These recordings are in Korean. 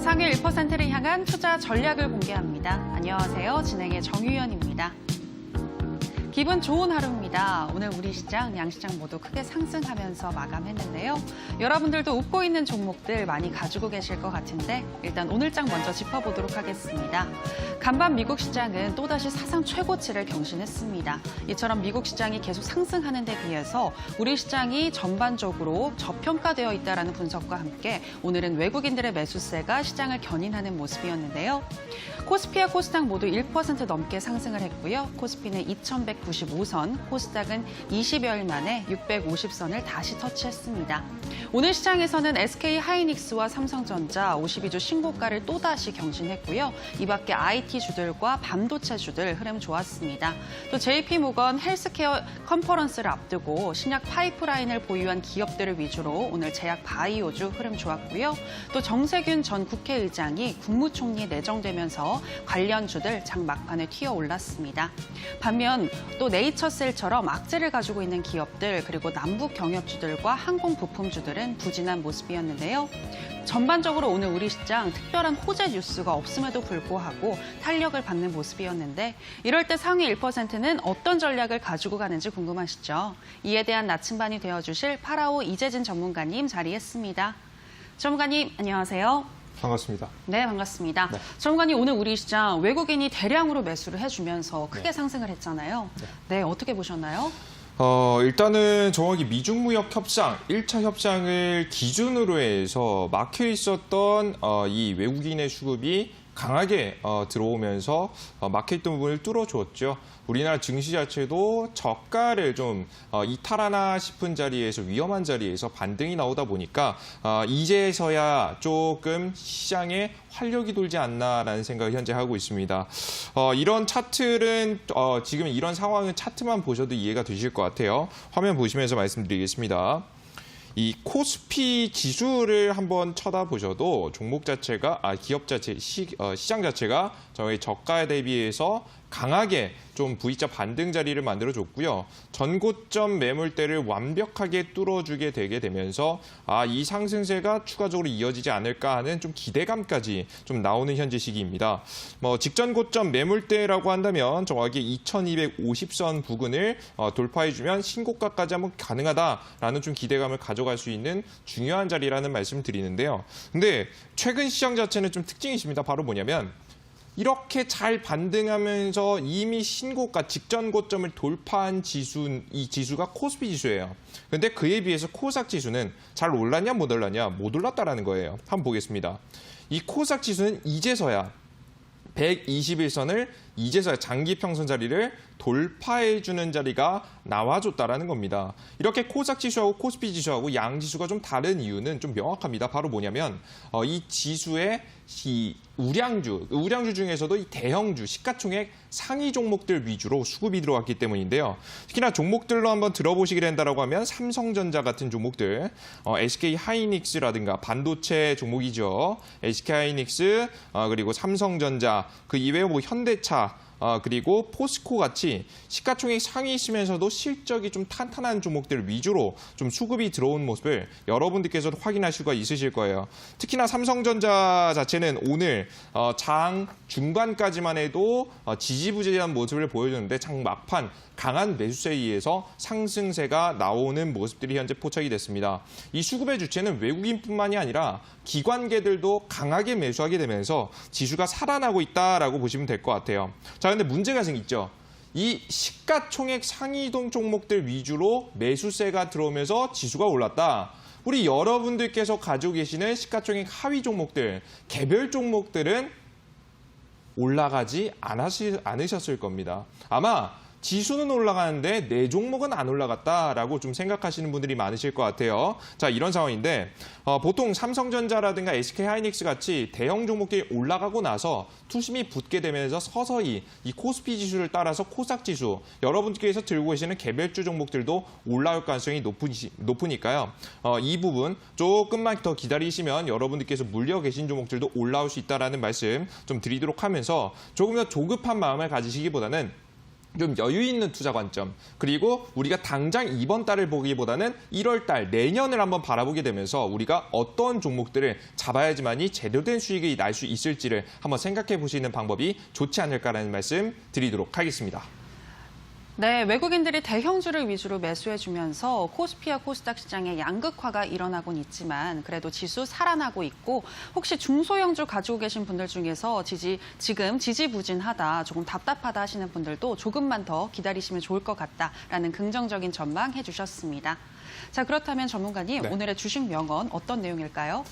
상위 1%를 향한 투자 전략을 공개합니다. 안녕하세요. 진행의 정유연입니다. 기분 좋은 하루입니다. 오늘 우리 시장, 양시장 모두 크게 상승하면서 마감했는데요. 여러분들도 웃고 있는 종목들 많이 가지고 계실 것 같은데 일단 오늘장 먼저 짚어보도록 하겠습니다. 간밤 미국 시장은 또다시 사상 최고치를 경신했습니다. 이처럼 미국 시장이 계속 상승하는 데 비해서 우리 시장이 전반적으로 저평가되어 있다는 분석과 함께 오늘은 외국인들의 매수세가 시장을 견인하는 모습이었는데요. 코스피와 코스닥 모두 1% 넘게 상승을 했고요. 코스피는 2195선, 코스닥은 20여일 만에 650선을 다시 터치했습니다. 오늘 시장에서는 SK하이닉스와 삼성전자 52주 신고가를 또다시 경신했고요. 이 밖에 IT주들과 반도체주들 흐름 좋았습니다. 또 JP모건 헬스케어 컨퍼런스를 앞두고 신약 파이프라인을 보유한 기업들을 위주로 오늘 제약 바이오주 흐름 좋았고요. 또 정세균 전 국회의장이 국무총리에 내정되면서 관련주들 장 막판에 튀어 올랐습니다. 반면 또 네이처셀처럼 악재를 가지고 있는 기업들 그리고 남북 경협주들과 항공 부품주들은 부진한 모습이었는데요. 전반적으로 오늘 우리 시장 특별한 호재 뉴스가 없음에도 불구하고 탄력을 받는 모습이었는데 이럴 때 상위 1%는 어떤 전략을 가지고 가는지 궁금하시죠? 이에 대한 나침반이 되어주실 파라오 이재진 전문가님 자리했습니다. 전문가님 안녕하세요. 반갑습니다. 네, 반갑습니다. 전문가님, 오늘 우리 시장 외국인이 대량으로 매수를 해주면서 크게 상승을 했잖아요. 네, 어떻게 보셨나요? 일단은 정확히 미중무역 협상, 1차 협상을 기준으로 해서 막혀 있었던 이 외국인의 수급이 강하게 들어오면서 막혀있던 부분을 뚫어주었죠. 우리나라 증시 자체도 저가를 좀 이탈하나 싶은 자리에서 위험한 자리에서 반등이 나오다 보니까 이제서야 조금 시장에 활력이 돌지 않나라는 생각을 현재 하고 있습니다. 이런 차트는 지금 이런 상황은 차트만 보셔도 이해가 되실 것 같아요. 화면 보시면서 말씀드리겠습니다. 이 코스피 지수를 한번 쳐다보셔도 종목 자체가 기업 자체 시장 자체가 저희 저가에 대비해서 강하게 좀 V자 반등 자리를 만들어줬고요. 전고점 매물대를 완벽하게 뚫어주게 되게 되면서 이 상승세가 추가적으로 이어지지 않을까 하는 좀 기대감까지 좀 나오는 현재 시기입니다. 직전 고점 매물대라고 한다면 정확히 2250선 부근을 돌파해주면 신고가까지 한번 가능하다라는 좀 기대감을 가져갈 수 있는 중요한 자리라는 말씀을 드리는데요. 근데 최근 시장 자체는 좀 특징이 있습니다. 바로 뭐냐면 이렇게 잘 반등하면서 이미 신고가 직전 고점을 돌파한 이 지수가 코스피 지수예요. 근데 그에 비해서 코스닥 지수는 잘 올랐냐 못 올랐냐? 못 올랐다라는 거예요. 한번 보겠습니다. 이 코스닥 지수는 이제서야 121선을 이제서야 장기 평선 자리를 돌파해주는 자리가 나와줬다라는 겁니다. 이렇게 코스닥 지수하고 코스피 지수하고 양 지수가 좀 다른 이유는 좀 명확합니다. 바로 뭐냐면 이 지수의 이 우량주 중에서도 이 대형주, 시가총액 상위 종목들 위주로 수급이 들어왔기 때문인데요. 특히나 종목들로 한번 들어보시게 된다고 하면 삼성전자 같은 종목들, SK하이닉스라든가 반도체 종목이죠. SK하이닉스, 그리고 삼성전자, 그 이외에 뭐 현대차, 그리고 포스코 같이 시가총액 상위 있으면서도 실적이 좀 탄탄한 종목들 위주로 좀 수급이 들어온 모습을 여러분들께서도 확인하실 수가 있으실 거예요. 특히나 삼성전자 자체는 오늘 장 중반까지만 해도 지지부진한 모습을 보여줬는데 장 막판 강한 매수세에 의해서 상승세가 나오는 모습들이 현재 포착이 됐습니다. 이 수급의 주체는 외국인뿐만이 아니라 기관계들도 강하게 매수하게 되면서 지수가 살아나고 있다라고 보시면 될 것 같아요. 자, 근데 문제가 생겼죠. 이 시가총액 상위동 종목들 위주로 매수세가 들어오면서 지수가 올랐다. 우리 여러분들께서 가지고 계시는 시가총액 하위 종목들, 개별 종목들은 올라가지 않으셨을 겁니다. 아마 지수는 올라가는데 내 종목은 안 올라갔다라고 좀 생각하시는 분들이 많으실 것 같아요. 자, 이런 상황인데 보통 삼성전자라든가 SK하이닉스 같이 대형 종목들이 올라가고 나서 투심이 붙게 되면서 서서히 이 코스피 지수를 따라서 코스닥 지수, 여러분께서 들고 계시는 개별주 종목들도 올라올 가능성이 높으니까요. 이 부분 조금만 더 기다리시면 여러분들께서 물려 계신 종목들도 올라올 수 있다는 말씀 좀 드리도록 하면서 조금 더 조급한 마음을 가지시기보다는 좀 여유 있는 투자 관점, 그리고 우리가 당장 이번 달을 보기보다는 1월 달, 내년을 한번 바라보게 되면서 우리가 어떤 종목들을 잡아야지만이 제대로 된 수익이 날 수 있을지를 한번 생각해 보시는 방법이 좋지 않을까라는 말씀 드리도록 하겠습니다. 네, 외국인들이 대형주를 위주로 매수해주면서 코스피와 코스닥 시장의 양극화가 일어나곤 있지만 그래도 지수 살아나고 있고 혹시 중소형주 가지고 계신 분들 중에서 지금 지지부진하다, 조금 답답하다 하시는 분들도 조금만 더 기다리시면 좋을 것 같다라는 긍정적인 전망 해주셨습니다. 자, 그렇다면 전문가님, 네. 오늘의 주식 명언 어떤 내용일까요?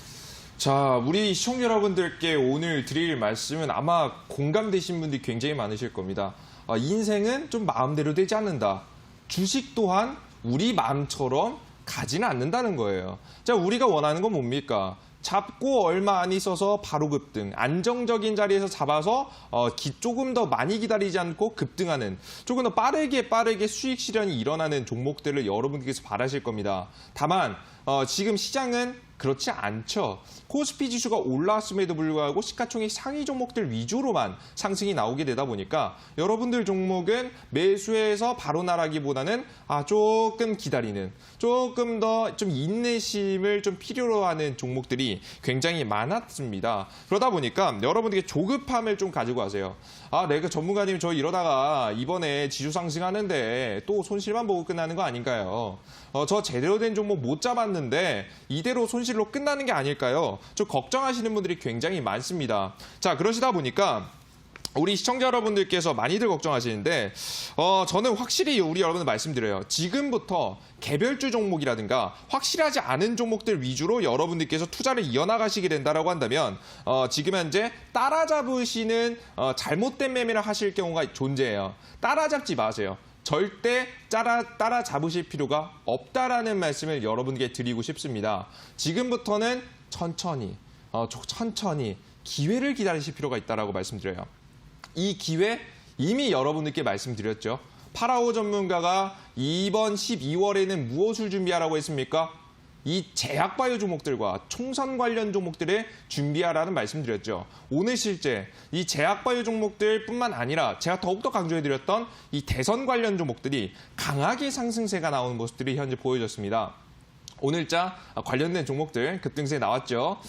자, 우리 시청자 여러분들께 오늘 드릴 말씀은 아마 공감되신 분들이 굉장히 많으실 겁니다. 인생은 좀 마음대로 되지 않는다. 주식 또한 우리 마음처럼 가지는 않는다는 거예요. 자, 우리가 원하는 건 뭡니까? 잡고 얼마 안 있어서 바로 급등, 안정적인 자리에서 잡아서 조금 더 많이 기다리지 않고 급등하는, 조금 더 빠르게 수익 실현이 일어나는 종목들을 여러분께서 바라실 겁니다. 다만 지금 시장은 그렇지 않죠. 코스피 지수가 올라왔음에도 불구하고 시가총액 상위 종목들 위주로만 상승이 나오게 되다 보니까 여러분들 종목은 매수해서 바로 나가기보다는 조금 기다리는, 조금 더 좀 인내심을 좀 필요로 하는 종목들이 굉장히 많았습니다. 그러다 보니까 여러분들께 조급함을 좀 가지고 가세요. 내가 전문가님 저 이러다가 이번에 지수 상승하는데 또 손실만 보고 끝나는 거 아닌가요? 저 제대로 된 종목 못 잡았는데 이대로 손실로 끝나는 게 아닐까요? 좀 걱정하시는 분들이 굉장히 많습니다. 자, 그러시다 보니까 우리 시청자 여러분들께서 많이들 걱정하시는데 저는 확실히 우리 여러분들 말씀드려요. 지금부터 개별주 종목이라든가 확실하지 않은 종목들 위주로 여러분들께서 투자를 이어나가시게 된다라고 한다면 지금 현재 따라잡으시는 잘못된 매매를 하실 경우가 존재해요. 따라잡지 마세요. 절대 따라잡으실 필요가 없다라는 말씀을 여러분께 드리고 싶습니다. 지금부터는 천천히 기회를 기다리실 필요가 있다라고 말씀드려요. 이 기회 이미 여러분들께 말씀드렸죠. 파라오 전문가가 이번 12월에는 무엇을 준비하라고 했습니까? 이 제약바이오 종목들과 총선 관련 종목들을 준비하라는 말씀드렸죠. 오늘 실제 이 제약바이오 종목들뿐만 아니라 제가 더욱더 강조해드렸던 이 대선 관련 종목들이 강하게 상승세가 나오는 모습들이 현재 보여졌습니다. 오늘자 관련된 종목들 급등세 나왔죠.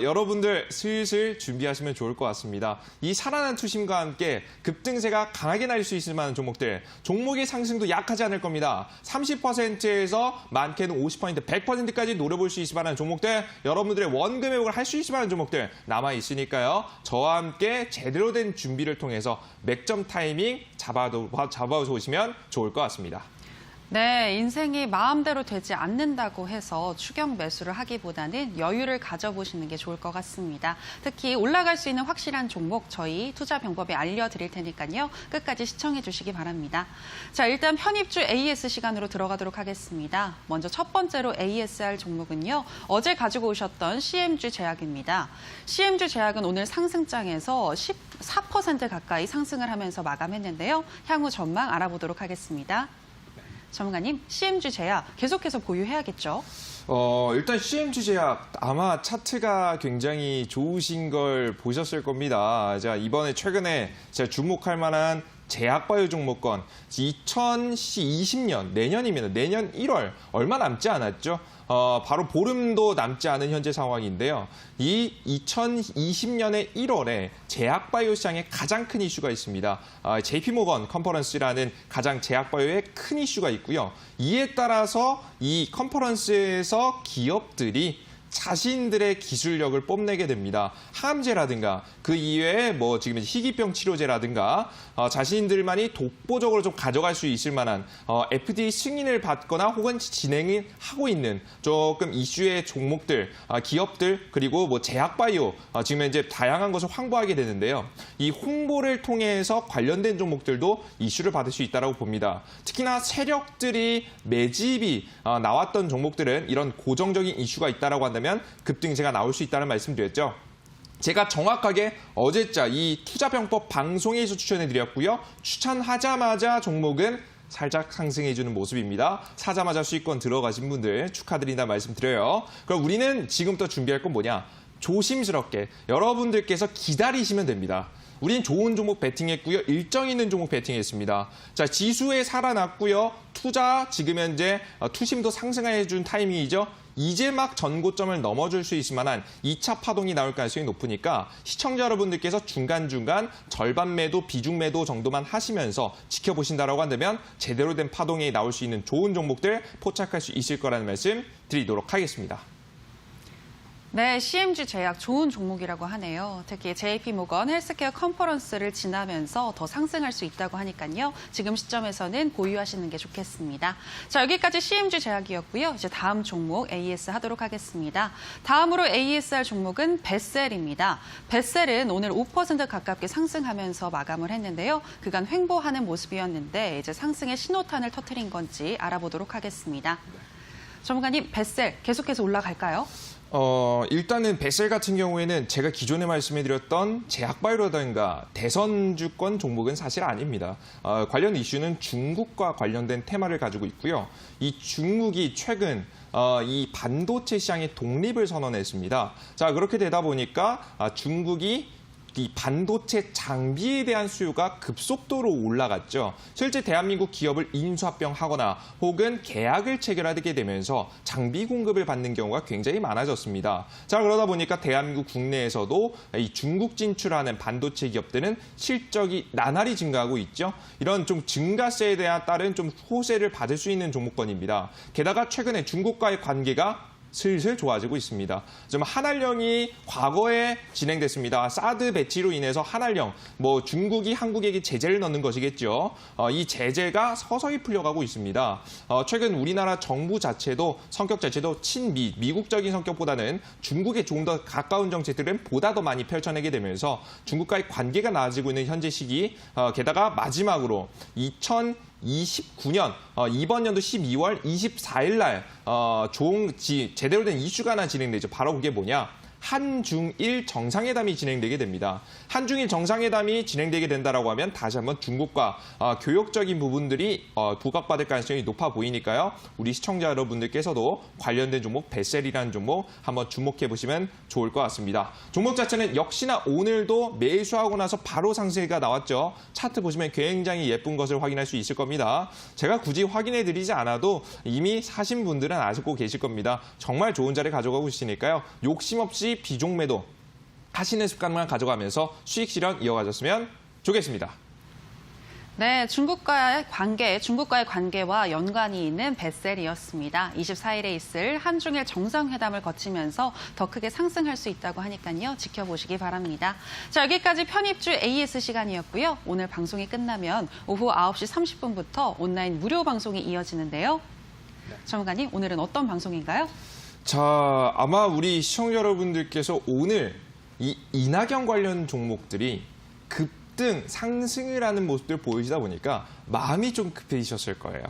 여러분들 슬슬 준비하시면 좋을 것 같습니다. 이 살아난 투심과 함께 급등세가 강하게 날 수 있을 만한 종목들, 종목의 상승도 약하지 않을 겁니다. 30%에서 많게는 50%, 100%까지 노려볼 수 있을 만한 종목들, 여러분들의 원금 회복을 할 수 있을 만한 종목들 남아있으니까요. 저와 함께 제대로 된 준비를 통해서 맥점 타이밍 잡아오시면 좋을 것 같습니다. 네, 인생이 마음대로 되지 않는다고 해서 추격 매수를 하기보다는 여유를 가져보시는 게 좋을 것 같습니다. 특히 올라갈 수 있는 확실한 종목 저희 투자 방법에 알려드릴 테니까요. 끝까지 시청해 주시기 바랍니다. 자, 일단 편입주 AS 시간으로 들어가도록 하겠습니다. 먼저 첫 번째로 ASR 종목은요. 어제 가지고 오셨던 CMG 제약입니다. CMG 제약은 오늘 상승장에서 14% 가까이 상승을 하면서 마감했는데요. 향후 전망 알아보도록 하겠습니다. 전문가님, CMG 제약 계속해서 보유해야겠죠? 일단 CMG 제약 아마 차트가 굉장히 좋으신 걸 보셨을 겁니다. 자, 이번에 최근에 제가 주목할 만한 제약바이오 종목권 2020년 내년입니다. 내년 1월 얼마 남지 않았죠. 바로 보름도 남지 않은 현재 상황인데요. 이 2020년의 1월에 제약바이오 시장에 가장 큰 이슈가 있습니다. JP모건 컨퍼런스라는 가장 제약바이오에 큰 이슈가 있고요. 이에 따라서 이 컨퍼런스에서 기업들이 자신들의 기술력을 뽐내게 됩니다. 항암제라든가 그 이외에 지금 희귀병 치료제라든가 자신들만이 독보적으로 좀 가져갈 수 있을 만한 FDA 승인을 받거나 혹은 진행을 하고 있는 조금 이슈의 종목들, 기업들 그리고 제약바이오 지금 이제 다양한 것을 홍보하게 되는데요. 이 홍보를 통해서 관련된 종목들도 이슈를 받을 수 있다고 봅니다. 특히나 세력들이 매집이 나왔던 종목들은 이런 고정적인 이슈가 있다고 한다면 급등세가 나올 수 있다는 말씀드렸죠. 제가 정확하게 어제자 이 투자병법 방송에서 추천해드렸고요. 추천하자마자 종목은 살짝 상승해주는 모습입니다. 사자마자 수익권 들어가신 분들 축하드린다 말씀드려요. 그럼 우리는 지금부터 준비할 건 뭐냐? 조심스럽게 여러분들께서 기다리시면 됩니다. 우린 좋은 종목 베팅했고요. 일정 있는 종목 베팅했습니다. 자, 지수에 살아났고요. 투자 지금 현재 투심도 상승해준 타이밍이죠. 이제 막 전고점을 넘어줄 수 있을 만한 2차 파동이 나올 가능성이 높으니까 시청자 여러분들께서 중간중간 절반 매도, 비중 매도 정도만 하시면서 지켜보신다라고 한다면 제대로 된 파동이 나올 수 있는 좋은 종목들 포착할 수 있을 거라는 말씀 드리도록 하겠습니다. 네, CMG 제약 좋은 종목이라고 하네요. 특히 JP모건 헬스케어 컨퍼런스를 지나면서 더 상승할 수 있다고 하니까요. 지금 시점에서는 보유하시는 게 좋겠습니다. 자, 여기까지 CMG 제약이었고요. 이제 다음 종목 AS 하도록 하겠습니다. 다음으로 ASR 종목은 벳셀입니다. 벳셀은 오늘 5% 가깝게 상승하면서 마감을 했는데요. 그간 횡보하는 모습이었는데 이제 상승의 신호탄을 터뜨린 건지 알아보도록 하겠습니다. 전문가님, 벳셀 계속해서 올라갈까요? 일단은 벳셀 같은 경우에는 제가 기존에 말씀해드렸던 제약바이오라든가 대선주권 종목은 사실 아닙니다. 관련 이슈는 중국과 관련된 테마를 가지고 있고요. 이 중국이 최근 이 반도체 시장의 독립을 선언했습니다. 자, 그렇게 되다 보니까 중국이 이 반도체 장비에 대한 수요가 급속도로 올라갔죠. 실제 대한민국 기업을 인수합병하거나 혹은 계약을 체결하게 되면서 장비 공급을 받는 경우가 굉장히 많아졌습니다. 자, 그러다 보니까 대한민국 국내에서도 이 중국 진출하는 반도체 기업들은 실적이 나날이 증가하고 있죠. 이런 좀 증가세에 대한 따른 좀 호재를 받을 수 있는 종목권입니다. 게다가 최근에 중국과의 관계가 슬슬 좋아지고 있습니다. 좀 한알령이 과거에 진행됐습니다. 사드 배치로 인해서 한알령, 중국이 한국에게 제재를 넣는 것이겠죠. 이 제재가 서서히 풀려가고 있습니다. 최근 우리나라 정부 자체도 성격 자체도 친미, 미국적인 성격보다는 중국에 조금 더 가까운 정책들은 보다 더 많이 펼쳐내게 되면서 중국과의 관계가 나아지고 있는 현재 시기, 게다가 마지막으로 2029년 이번 연도 12월 24일 날 제대로 된 이슈가 하나 진행되죠. 바로 그게 뭐냐? 한중일 정상회담이 진행되게 됩니다. 한중일 정상회담이 진행되게 된다라고 하면 다시 한번 중국과 교역적인 부분들이 부각받을 가능성이 높아 보이니까요. 우리 시청자 여러분들께서도 관련된 종목 벳셀이라는 종목 한번 주목해 보시면 좋을 것 같습니다. 종목 자체는 역시나 오늘도 매수하고 나서 바로 상승세가 나왔죠. 차트 보시면 굉장히 예쁜 것을 확인할 수 있을 겁니다. 제가 굳이 확인해 드리지 않아도 이미 사신 분들은 아시고 계실 겁니다. 정말 좋은 자리 가져가고 있으니까요. 욕심 없이 비중 매도 하시는 습관만 가져가면서 수익 실현 이어가셨으면 좋겠습니다. 네, 중국과의 관계와 연관이 있는 벳셀이었습니다. 24일에 있을 한중일 정상회담을 거치면서 더 크게 상승할 수 있다고 하니까요. 지켜보시기 바랍니다. 자, 여기까지 편입주 AS 시간이었고요. 오늘 방송이 끝나면 오후 9시 30분부터 온라인 무료 방송이 이어지는데요. 전문가님, 오늘은 어떤 방송인가요? 자, 아마 우리 시청자 여러분들께서 오늘 이 이낙연 관련 종목들이 급등 상승을 하는 모습들 보이시다 보니까 마음이 좀 급해지셨을 거예요.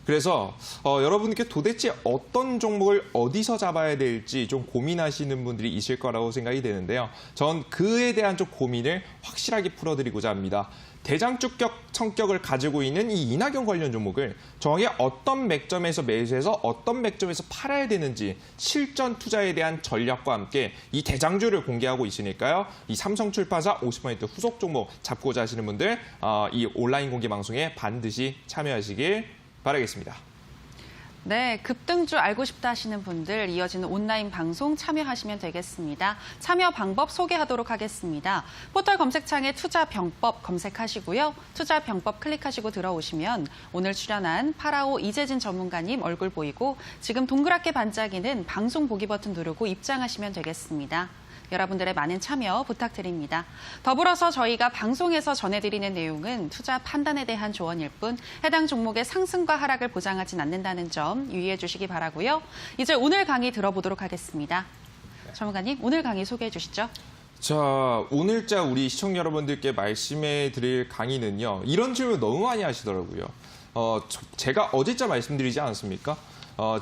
그래서 여러분께 도대체 어떤 종목을 어디서 잡아야 될지 좀 고민하시는 분들이 있을 거라고 생각이 되는데요. 전 그에 대한 좀 고민을 확실하게 풀어드리고자 합니다. 대장주격 성격을 가지고 있는 이 이낙연 관련 종목을 정확히 어떤 맥점에서 매수해서 어떤 맥점에서 팔아야 되는지 실전 투자에 대한 전략과 함께 이 대장주를 공개하고 있으니까요. 이 삼성출판사 50% 후속 종목 잡고자 하시는 분들 이 온라인 공개 방송에 반드시 참여하시길 바라겠습니다. 네, 급등주 알고 싶다 하시는 분들 이어지는 온라인 방송 참여하시면 되겠습니다. 참여 방법 소개하도록 하겠습니다. 포털 검색창에 투자병법 검색하시고요. 투자병법 클릭하시고 들어오시면 오늘 출연한 파라오 이재진 전문가님 얼굴 보이고 지금 동그랗게 반짝이는 방송 보기 버튼 누르고 입장하시면 되겠습니다. 여러분들의 많은 참여 부탁드립니다. 더불어서 저희가 방송에서 전해드리는 내용은 투자 판단에 대한 조언일 뿐 해당 종목의 상승과 하락을 보장하진 않는다는 점 유의해 주시기 바라고요. 이제 오늘 강의 들어보도록 하겠습니다. 전문가님, 오늘 강의 소개해 주시죠. 자, 오늘자 우리 시청자 여러분들께 말씀해 드릴 강의는요. 이런 질문 너무 많이 하시더라고요. 제가 어제자 말씀드리지 않았습니까?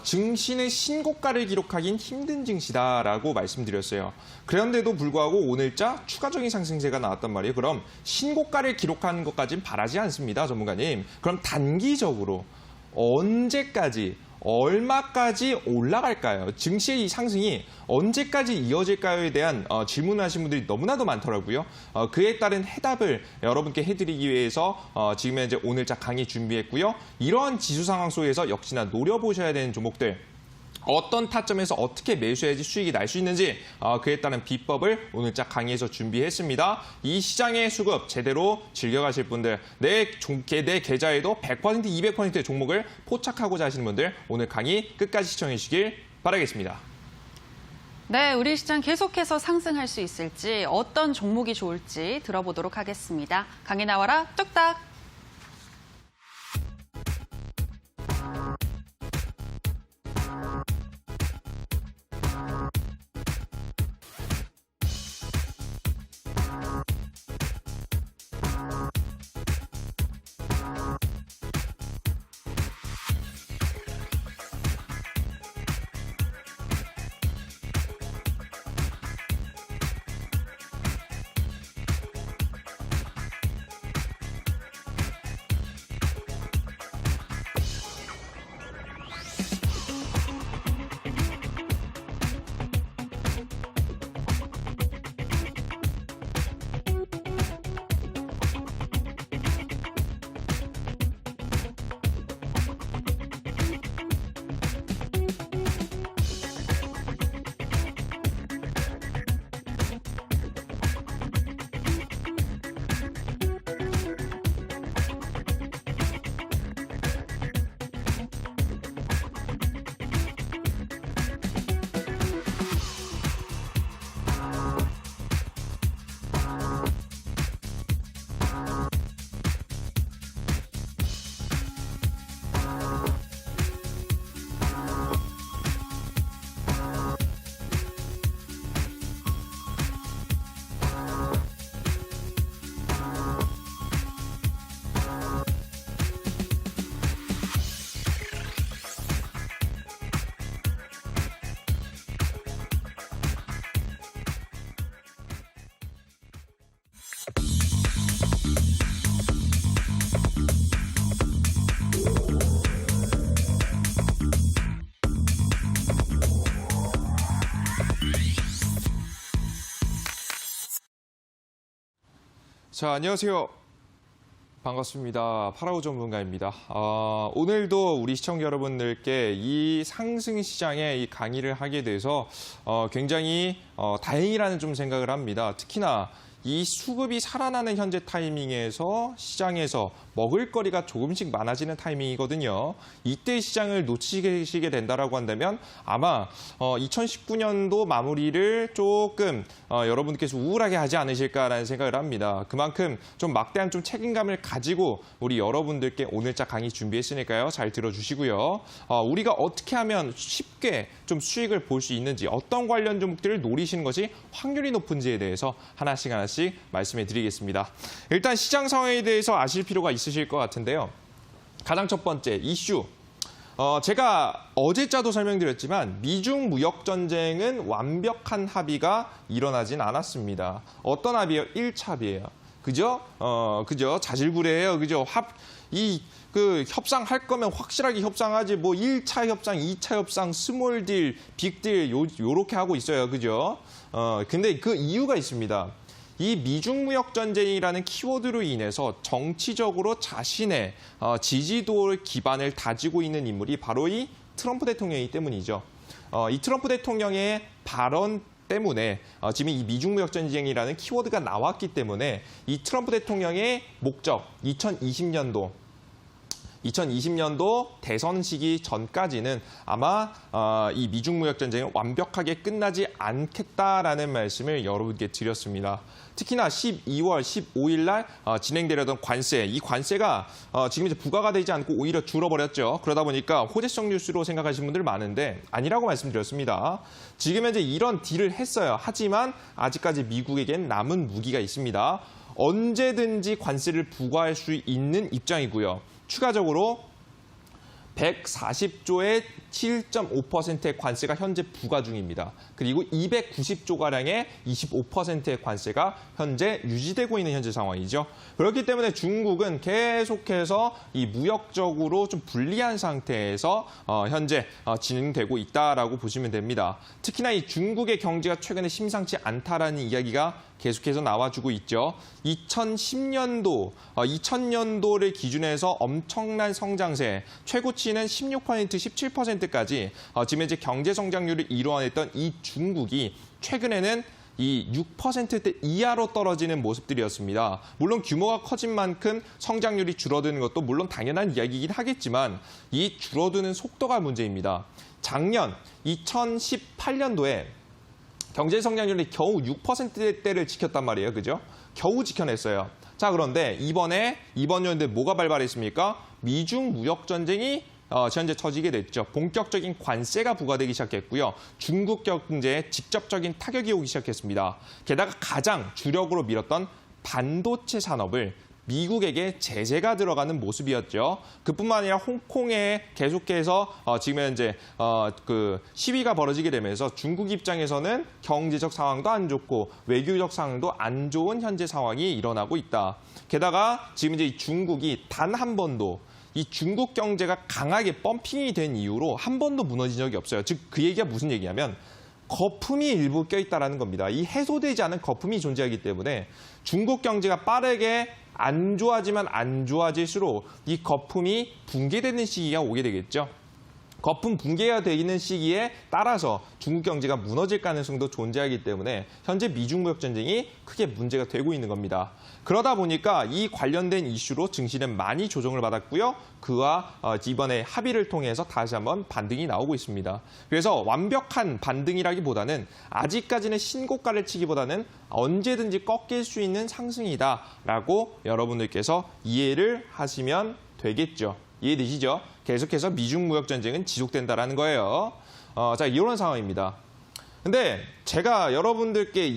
증시는 신고가를 기록하긴 힘든 증시다라고 말씀드렸어요. 그런데도 불구하고 오늘자 추가적인 상승세가 나왔단 말이에요. 그럼 신고가를 기록하는 것까지는 바라지 않습니다, 전문가님. 그럼 단기적으로 언제까지 얼마까지 올라갈까요? 증시의 이 상승이 언제까지 이어질까요에 대한 질문을 하신 분들이 너무나도 많더라고요. 그에 따른 해답을 여러분께 해드리기 위해서 지금 현재 오늘자 강의 준비했고요. 이러한 지수 상황 속에서 역시나 노려보셔야 되는 종목들, 어떤 타점에서 어떻게 매수해야지 수익이 날 수 있는지 그에 따른 비법을 오늘자 강의에서 준비했습니다. 이 시장의 수급 제대로 즐겨가실 분들, 내 계좌에도 100%, 200%의 종목을 포착하고자 하시는 분들 오늘 강의 끝까지 시청해 주시길 바라겠습니다. 네, 우리 시장 계속해서 상승할 수 있을지 어떤 종목이 좋을지 들어보도록 하겠습니다. 강의 나와라 뚝딱. 자, 안녕하세요. 반갑습니다. 파라오 전문가입니다. 오늘도 우리 시청자 여러분들께 이 상승 시장의 이 강의를 하게 돼서 굉장히 다행이라는 좀 생각을 합니다. 특히나 이 수급이 살아나는 현재 타이밍에서 시장에서 먹을거리가 조금씩 많아지는 타이밍이거든요. 이때 시장을 놓치시게 된다라고 한다면 아마 2019년도 마무리를 조금 여러분께서 우울하게 하지 않으실까라는 생각을 합니다. 그만큼 좀 막대한 좀 책임감을 가지고 우리 여러분들께 오늘자 강의 준비했으니까요. 잘 들어주시고요. 우리가 어떻게 하면 쉽게 좀 수익을 볼 수 있는지, 어떤 관련 종목들을 노리시는 것이 확률이 높은지에 대해서 하나씩 말씀해 드리겠습니다. 일단 시장 상황에 대해서 아실 필요가 있으실 것 같은데요. 가장 첫 번째 이슈. 제가 어제자도 설명드렸지만 미중 무역 전쟁은 완벽한 합의가 일어나진 않았습니다. 어떤 합의예요? 1차 합의예요. 그죠? 그죠? 자질구레예요. 그죠? 협상할 거면 확실하게 협상하지, 뭐 1차 협상, 2차 협상, 스몰 딜, 빅 딜, 요렇게 하고 있어요. 그죠? 근데 그 이유가 있습니다. 이 미중 무역 전쟁이라는 키워드로 인해서 정치적으로 자신의 지지도 기반을 다지고 있는 인물이 바로 이 트럼프 대통령이기 때문이죠. 이 트럼프 대통령의 발언 때문에 지금 이 미중 무역 전쟁이라는 키워드가 나왔기 때문에 이 트럼프 대통령의 목적 2020년도 대선 시기 전까지는 아마 이 미중 무역 전쟁이 완벽하게 끝나지 않겠다라는 말씀을 여러분께 드렸습니다. 특히나 12월 15일 날 진행되려던 관세, 이 관세가 지금 이제 부과가 되지 않고 오히려 줄어버렸죠. 그러다 보니까 호재성 뉴스로 생각하시는 분들 많은데 아니라고 말씀드렸습니다. 지금 현재 이런 딜을 했어요. 하지만 아직까지 미국에겐 남은 무기가 있습니다. 언제든지 관세를 부과할 수 있는 입장이고요. 추가적으로 140조의 7.5%의 관세가 현재 부과 중입니다. 그리고 290조가량의 25%의 관세가 현재 유지되고 있는 현재 상황이죠. 그렇기 때문에 중국은 계속해서 이 무역적으로 좀 불리한 상태에서 현재 진행되고 있다라고 보시면 됩니다. 특히나 이 중국의 경제가 최근에 심상치 않다라는 이야기가 계속해서 나와주고 있죠. 2000년도를 기준해서 엄청난 성장세, 최고치는 16%, 17%까지 지금 현재 경제 성장률을 이루어냈던 이 중국이 최근에는 이 6%대 이하로 떨어지는 모습들이었습니다. 물론 규모가 커진 만큼 성장률이 줄어드는 것도 물론 당연한 이야기이긴 하겠지만 이 줄어드는 속도가 문제입니다. 작년 2018년도에 경제 성장률이 겨우 6%대를 지켰단 말이에요. 그죠? 겨우 지켜냈어요. 자, 그런데 이번 연도에 뭐가 발발했습니까? 미중 무역 전쟁이 현재 처지게 됐죠. 본격적인 관세가 부과되기 시작했고요. 중국 경제에 직접적인 타격이 오기 시작했습니다. 게다가 가장 주력으로 밀었던 반도체 산업을 미국에게 제재가 들어가는 모습이었죠. 그뿐만 아니라 홍콩에 계속해서 지금 현재 그 시위가 벌어지게 되면서 중국 입장에서는 경제적 상황도 안 좋고 외교적 상황도 안 좋은 현재 상황이 일어나고 있다. 게다가 지금 이제 이 중국이 단 한 번도 이 중국 경제가 강하게 펌핑이 된 이후로 한 번도 무너진 적이 없어요. 즉 그 얘기가 무슨 얘기냐면 거품이 일부 껴있다라는 겁니다. 이 해소되지 않은 거품이 존재하기 때문에 중국 경제가 빠르게 안 좋아지면 안 좋아질수록 이 거품이 붕괴되는 시기가 오게 되겠죠. 거품 붕괴가 되는 시기에 따라서 중국 경제가 무너질 가능성도 존재하기 때문에 현재 미중 무역 전쟁이 크게 문제가 되고 있는 겁니다. 그러다 보니까 이 관련된 이슈로 증시는 많이 조정을 받았고요. 그와 이번에 합의를 통해서 다시 한번 반등이 나오고 있습니다. 그래서 완벽한 반등이라기보다는 아직까지는 신고가를 치기보다는 언제든지 꺾일 수 있는 상승이다라고 여러분들께서 이해를 하시면 되겠죠. 이해되시죠? 계속해서 미중 무역 전쟁은 지속된다라는 거예요. 자, 이런 상황입니다. 근데 제가 여러분들께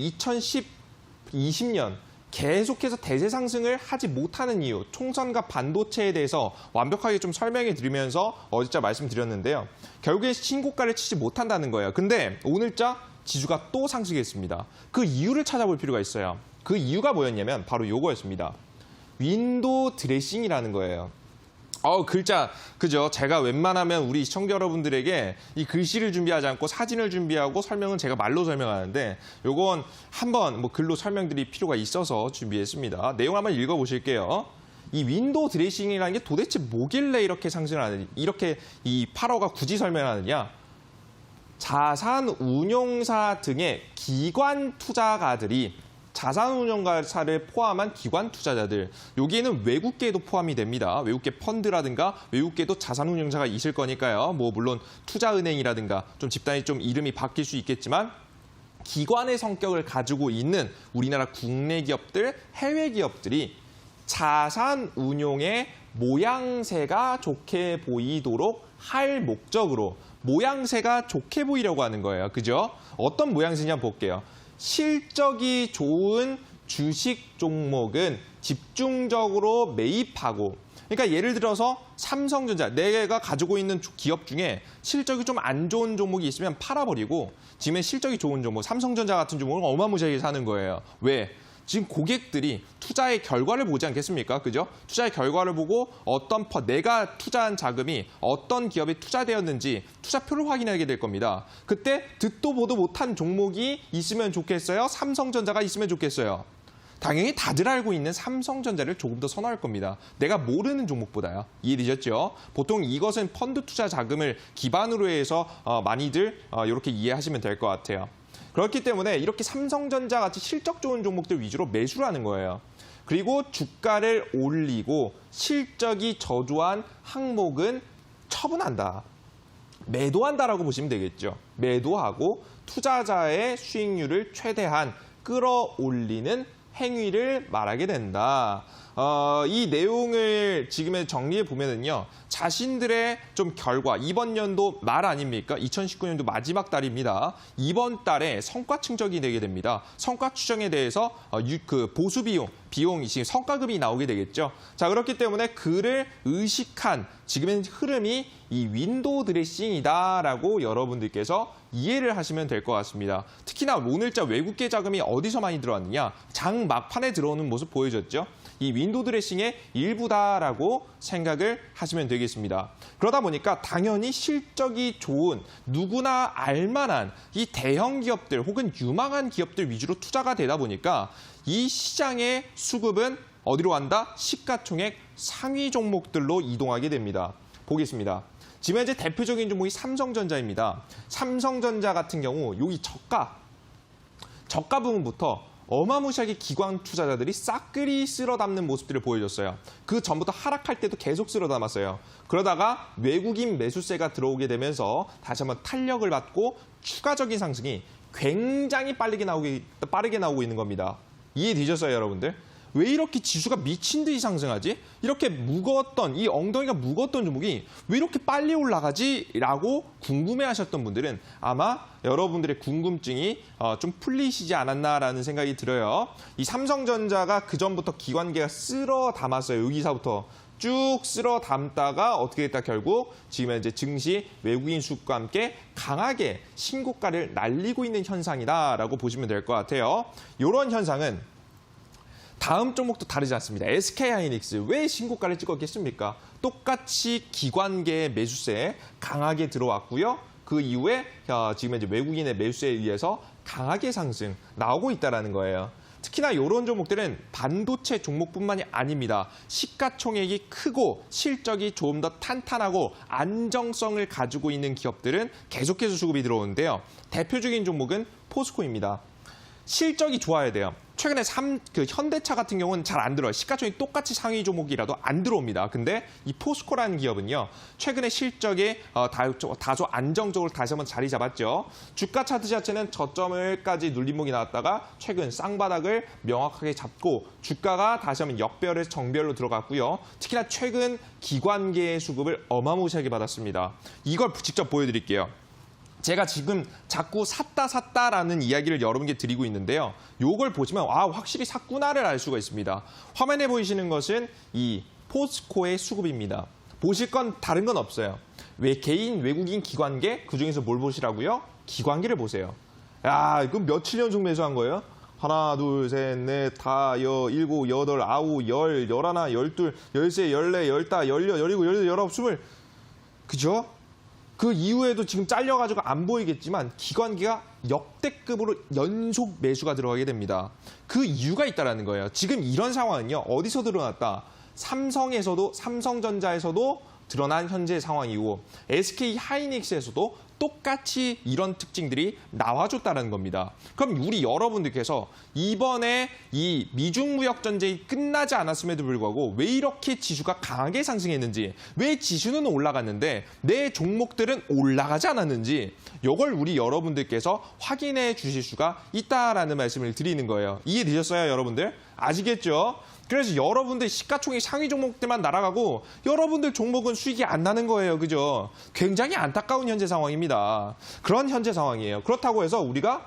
2020년 계속해서 대세 상승을 하지 못하는 이유, 총선과 반도체에 대해서 완벽하게 좀 설명해 드리면서 어제자 말씀드렸는데요. 결국에 신고가를 치지 못한다는 거예요. 근데 오늘자 지수가 또 상승했습니다. 그 이유를 찾아볼 필요가 있어요. 그 이유가 뭐였냐면 바로 요거였습니다. 윈도우 드레싱이라는 거예요. 글자, 그죠? 제가 웬만하면 우리 시청자 여러분들에게 이 글씨를 준비하지 않고 사진을 준비하고 설명은 제가 말로 설명하는데 요건 한번 글로 설명드릴 필요가 있어서 준비했습니다. 내용 한번 읽어보실게요. 이 윈도우 드레싱이라는 게 도대체 뭐길래 이렇게 상승을 하느냐, 이렇게 이 8호가 굳이 설명하느냐. 자산 운용사 등의 기관 투자가들이 자산운용사를 포함한 기관 투자자들, 여기에는 외국계도 포함이 됩니다. 외국계 펀드라든가 외국계도 자산운용사가 있을 거니까요. 물론 투자은행이라든가 좀 집단이 좀 이름이 바뀔 수 있겠지만 기관의 성격을 가지고 있는 우리나라 국내 기업들, 해외 기업들이 자산운용의 모양새가 좋게 보이도록 할 목적으로 모양새가 좋게 보이려고 하는 거예요. 그죠? 어떤 모양새냐 볼게요. 실적이 좋은 주식 종목은 집중적으로 매입하고, 그러니까 예를 들어서 삼성전자, 내가 가지고 있는 기업 중에 실적이 좀 안 좋은 종목이 있으면 팔아버리고 지금 실적이 좋은 종목, 삼성전자 같은 종목을 어마무시하게 사는 거예요. 왜? 지금 고객들이 투자의 결과를 보지 않겠습니까? 그죠? 투자의 결과를 보고 내가 투자한 자금이 어떤 기업에 투자되었는지 투자표를 확인하게 될 겁니다. 그때 듣도 보도 못한 종목이 있으면 좋겠어요? 삼성전자가 있으면 좋겠어요? 당연히 다들 알고 있는 삼성전자를 조금 더 선호할 겁니다. 내가 모르는 종목보다요. 이해되셨죠? 보통 이것은 펀드 투자 자금을 기반으로 해서 많이들 이렇게 이해하시면 될 것 같아요. 그렇기 때문에 이렇게 삼성전자 같이 실적 좋은 종목들 위주로 매수를 하는 거예요. 그리고 주가를 올리고 실적이 저조한 항목은 처분한다. 매도한다라고 보시면 되겠죠. 매도하고 투자자의 수익률을 최대한 끌어올리는 행위를 말하게 된다. 이 내용을 지금의 정리해 보면은요, 자신들의 좀 결과, 이번 연도 말 아닙니까? 2019년도 마지막 달입니다. 이번 달에 성과 측정이 되게 됩니다. 성과 추정에 대해서 보수 비용이 지금 성과급이 나오게 되겠죠. 자, 그렇기 때문에 그를 의식한 지금의 흐름이 이 윈도우 드레싱이다라고 여러분들께서 이해를 하시면 될 것 같습니다. 특히나 오늘자 외국계 자금이 어디서 많이 들어왔느냐? 장 막판에 들어오는 모습 보여줬죠. 이 윈도우 드레싱의 일부다라고 생각을 하시면 되겠습니다. 그러다 보니까 당연히 실적이 좋은 누구나 알만한 이 대형 기업들 혹은 유망한 기업들 위주로 투자가 되다 보니까 이 시장의 수급은 어디로 간다? 시가총액 상위 종목들로 이동하게 됩니다. 보겠습니다. 지금 현재 대표적인 종목이 삼성전자입니다. 삼성전자 같은 경우 여기 저가 부분부터 어마무시하게 기관 투자자들이 싹그리 쓸어 담는 모습들을 보여줬어요. 그 전부터 하락할 때도 계속 쓸어 담았어요. 그러다가 외국인 매수세가 들어오게 되면서 다시 한번 탄력을 받고 추가적인 상승이 굉장히 빠르게 나오고 있는 겁니다. 이해되셨어요, 여러분들? 왜 이렇게 지수가 미친 듯이 상승하지? 이렇게 무거웠던, 이 엉덩이가 무거웠던 종목이 왜 이렇게 빨리 올라가지? 라고 궁금해하셨던 분들은 아마 여러분들의 궁금증이 좀 풀리시지 않았나라는 생각이 들어요. 이 삼성전자가 그전부터 기관계가 쓸어 담았어요. 여기서부터 쭉 쓸어 담다가 어떻게 됐다 결국 지금 이제 증시 외국인 수급과 함께 강하게 신고가를 날리고 있는 현상이다라고 보시면 될 것 같아요. 이런 현상은 다음 종목도 다르지 않습니다. SK하이닉스 왜 신고가를 찍었겠습니까? 똑같이 기관계의 매수세 강하게 들어왔고요. 그 이후에 지금 이제 외국인의 매수세에 의해서 강하게 상승 나오고 있다는 거예요. 특히나 이런 종목들은 반도체 종목뿐만이 아닙니다. 시가총액이 크고 실적이 좀 더 탄탄하고 안정성을 가지고 있는 기업들은 계속해서 수급이 들어오는데요. 대표적인 종목은 포스코입니다. 실적이 좋아야 돼요. 최근에 현대차 같은 경우는 잘 안 들어요. 시가총액 똑같이 상위 종목이라도 안 들어옵니다. 근데 이 포스코라는 기업은요. 최근에 실적이 다소 안정적으로 다시 한번 자리 잡았죠. 주가 차트 자체는 저점을까지 눌림목이 나왔다가 최근 쌍바닥을 명확하게 잡고 주가가 다시 한번 역별에서 정별로 들어갔고요. 특히나 최근 기관계의 수급을 어마무시하게 받았습니다. 이걸 직접 보여드릴게요. 제가 지금 자꾸 샀다라는 이야기를 여러분께 드리고 있는데요. 요걸 보시면 확실히 샀구나를 알 수가 있습니다. 화면에 보이시는 것은 이 포스코의 수급입니다. 보실 건 다른 건 없어요. 개인 외국인 기관계 그중에서 뭘 보시라고요? 기관계를 보세요. 야, 이거 며칠 연속 매수한 거예요? 하나, 둘, 셋, 넷, 다, 일곱, 여덟, 아홉, 열, 열하나, 열둘, 열세, 열네, 열다, 열여, 열일곱, 열여덟, 열아홉, 스물. 그죠? 그 이후에도 지금 잘려가지고 안 보이겠지만 기관기가 역대급으로 연속 매수가 들어가게 됩니다. 그 이유가 있다는 거예요. 지금 이런 상황은요. 어디서 드러났다? 삼성전자에서도 드러난 현재 상황이고 SK하이닉스에서도 똑같이 이런 특징들이 나와줬다는 겁니다. 그럼 우리 여러분들께서 이번에 이 미중 무역 전쟁이 끝나지 않았음에도 불구하고 왜 이렇게 지수가 강하게 상승했는지, 왜 지수는 올라갔는데 내 종목들은 올라가지 않았는지 이걸 우리 여러분들께서 확인해 주실 수가 있다라는 말씀을 드리는 거예요. 이해되셨어요, 여러분들? 아시겠죠? 그래서 여러분들 시가총액 상위 종목들만 날아가고 여러분들 종목은 수익이 안 나는 거예요. 그죠? 굉장히 안타까운 현재 상황입니다. 그런 현재 상황이에요. 그렇다고 해서 우리가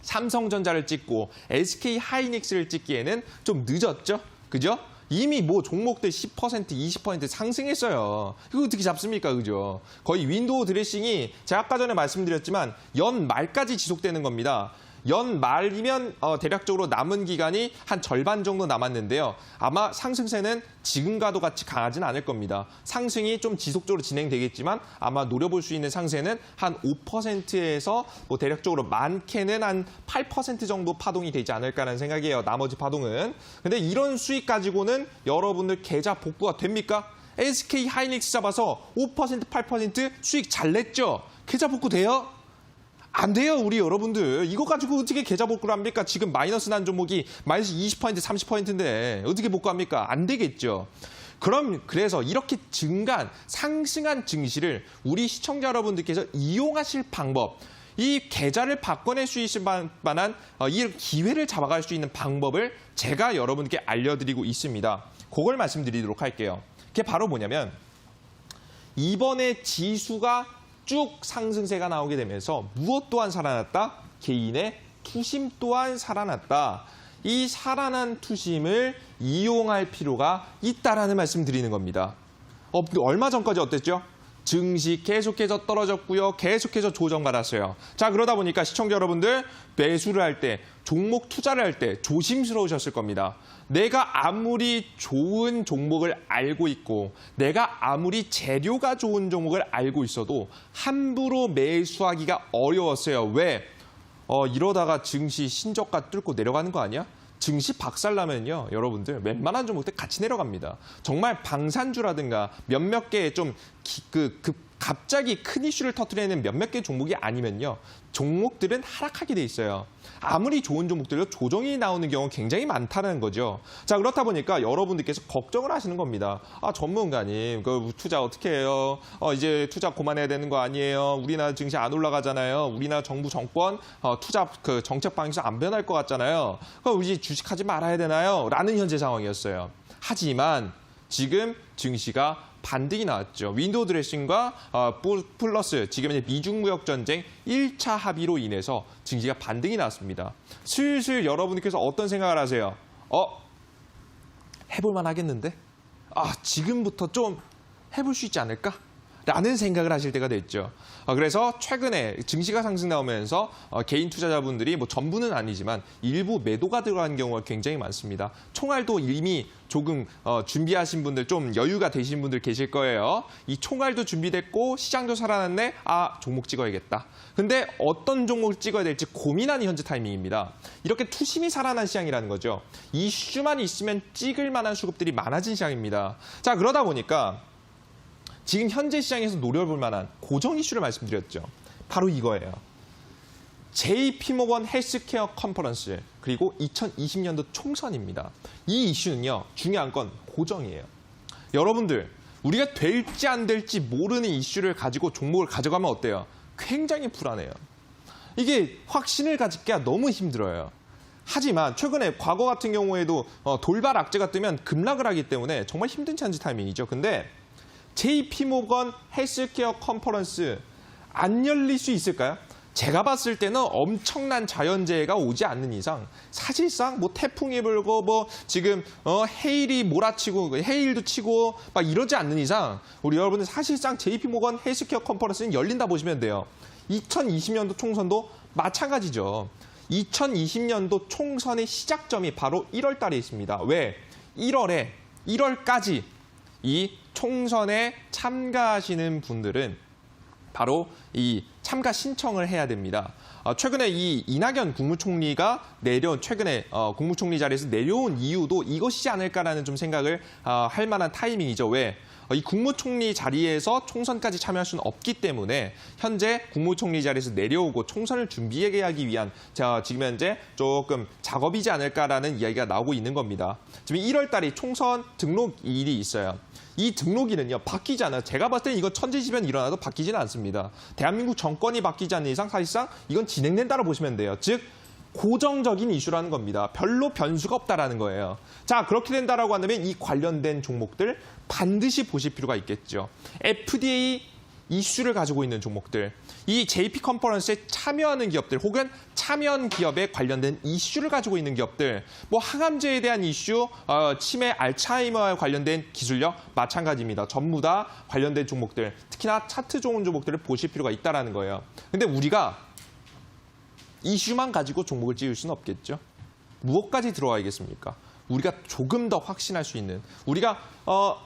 삼성전자를 찍고 SK하이닉스를 찍기에는 좀 늦었죠? 그죠? 이미 뭐 종목들 10%, 20% 상승했어요. 이거 어떻게 잡습니까? 그죠? 거의 윈도우 드레싱이 제가 아까 전에 말씀드렸지만 연말까지 지속되는 겁니다. 연말이면 대략적으로 남은 기간이 한 절반 정도 남았는데요. 아마 상승세는 지금과도 같이 강하지는 않을 겁니다. 상승이 좀 지속적으로 진행되겠지만 아마 노려볼 수 있는 상승세는 한 5%에서 뭐 대략적으로 많게는 한 8% 정도 파동이 되지 않을까라는 생각이에요. 나머지 파동은. 근데 이런 수익 가지고는 여러분들 계좌 복구가 됩니까? SK하이닉스 잡아서 5%, 8% 수익 잘 냈죠? 계좌 복구 돼요? 안 돼요, 우리 여러분들. 이거 가지고 어떻게 계좌 복구를 합니까? 지금 마이너스 난 종목이 마이너스 20%, 30%인데 어떻게 복구합니까? 안 되겠죠. 그래서 이렇게 상승한 증시를 우리 시청자 여러분들께서 이용하실 방법, 이 계좌를 바꿔낼 수 있을 만한 이 기회를 잡아갈 수 있는 방법을 제가 여러분께 알려드리고 있습니다. 그걸 말씀드리도록 할게요. 그게 바로 뭐냐면 이번에 지수가 쭉 상승세가 나오게 되면서 무엇 또한 살아났다? 개인의 투심 또한 살아났다. 이 살아난 투심을 이용할 필요가 있다라는 말씀 드리는 겁니다. 얼마 전까지 어땠죠? 증시 계속해서 떨어졌고요. 계속해서 조정받았어요. 자, 그러다 보니까 시청자 여러분들 매수를 할 때, 종목 투자를 할 때 조심스러우셨을 겁니다. 내가 아무리 좋은 종목을 알고 있고 내가 아무리 재료가 좋은 종목을 알고 있어도 함부로 매수하기가 어려웠어요. 왜? 이러다가 증시 신저가 뚫고 내려가는 거 아니야? 증시 박살나면요, 여러분들 웬만한 종목들 같이 내려갑니다. 정말 방산주라든가 몇몇 개의 좀 갑자기 큰 이슈를 터뜨리는 몇몇 개 종목이 아니면요, 종목들은 하락하게 돼 있어요. 아무리 좋은 종목들도 조정이 나오는 경우가 굉장히 많다는 거죠. 자, 그렇다 보니까 여러분들께서 걱정을 하시는 겁니다. 아, 전문가님, 그 투자 어떻게 해요? 이제 투자 그만해야 되는 거 아니에요? 우리나라 증시 안 올라가잖아요. 우리나라 정부 정권 투자 그 정책 방향이 안 변할 것 같잖아요. 그럼 우리 주식하지 말아야 되나요? 라는 현재 상황이었어요. 하지만 지금 증시가 반등이 나왔죠. 윈도우 드레싱과 플러스 지금 이제 미중 무역 전쟁 1차 합의로 인해서 증시가 반등이 나왔습니다. 슬슬 여러분께서 어떤 생각을 하세요? 해볼만 하겠는데? 지금부터 좀 해볼 수 있지 않을까? 라는 생각을 하실 때가 됐죠. 그래서 최근에 증시가 상승 나오면서 개인 투자자분들이 뭐 전부는 아니지만 일부 매도가 들어간 경우가 굉장히 많습니다. 총알도 이미 조금 준비하신 분들, 좀 여유가 되신 분들 계실 거예요. 이 총알도 준비됐고 시장도 살아났네. 종목 찍어야겠다. 근데 어떤 종목을 찍어야 될지 고민하는 현재 타이밍입니다. 이렇게 투심이 살아난 시장이라는 거죠. 이슈만 있으면 찍을 만한 수급들이 많아진 시장입니다. 자, 그러다 보니까 지금 현재 시장에서 노려볼 만한 고정 이슈를 말씀드렸죠. 바로 이거예요. JP모건 헬스케어 컨퍼런스 그리고 2020년도 총선입니다. 이 이슈는요, 중요한 건 고정이에요. 여러분들, 우리가 될지 안 될지 모르는 이슈를 가지고 종목을 가져가면 어때요? 굉장히 불안해요. 이게 확신을 가지기가 너무 힘들어요. 하지만 최근에 과거 같은 경우에도 돌발 악재가 뜨면 급락을 하기 때문에 정말 힘든 현재 타이밍이죠. 근데 JP모건 헬스케어 컨퍼런스 안 열릴 수 있을까요? 제가 봤을 때는 엄청난 자연재해가 오지 않는 이상 사실상 뭐 태풍이 불고 뭐 지금 해일이 몰아치고 해일도 치고 막 이러지 않는 이상 우리 여러분들 사실상 JP모건 헬스케어 컨퍼런스는 열린다 보시면 돼요. 2020년도 총선도 마찬가지죠. 2020년도 총선의 시작점이 바로 1월 달에 있습니다. 왜? 1월까지 이 총선에 참가하시는 분들은 바로 이 참가 신청을 해야 됩니다. 최근에 이 이낙연 국무총리가 최근에 국무총리 자리에서 내려온 이유도 이것이지 않을까라는 좀 생각을 할 만한 타이밍이죠. 왜? 이 국무총리 자리에서 총선까지 참여할 수는 없기 때문에 현재 국무총리 자리에서 내려오고 총선을 준비하기 위한 지금 현재 조금 작업이지 않을까라는 이야기가 나오고 있는 겁니다. 지금 1월 달이 총선 등록일이 있어요. 이 등록일은요, 바뀌지 않아요. 제가 봤을 때는 이건 천지지변이 일어나도 바뀌지는 않습니다. 대한민국 정권이 바뀌지 않는 이상 사실상 이건 진행된다고 보시면 돼요. 즉, 고정적인 이슈라는 겁니다. 별로 변수가 없다라는 거예요. 자, 그렇게 된다라고 한다면 이 관련된 종목들 반드시 보실 필요가 있겠죠. FDA 이슈를 가지고 있는 종목들, 이 JP 컨퍼런스에 참여하는 기업들 혹은 참여한 기업에 관련된 이슈를 가지고 있는 기업들, 뭐 항암제에 대한 이슈, 치매, 알츠하이머와 관련된 기술력 마찬가지입니다. 전부 다 관련된 종목들, 특히나 차트 좋은 종목들을 보실 필요가 있다는 거예요. 근데 우리가 이슈만 가지고 종목을 찍을 수는 없겠죠. 무엇까지 들어와야겠습니까? 우리가 조금 더 확신할 수 있는, 우리가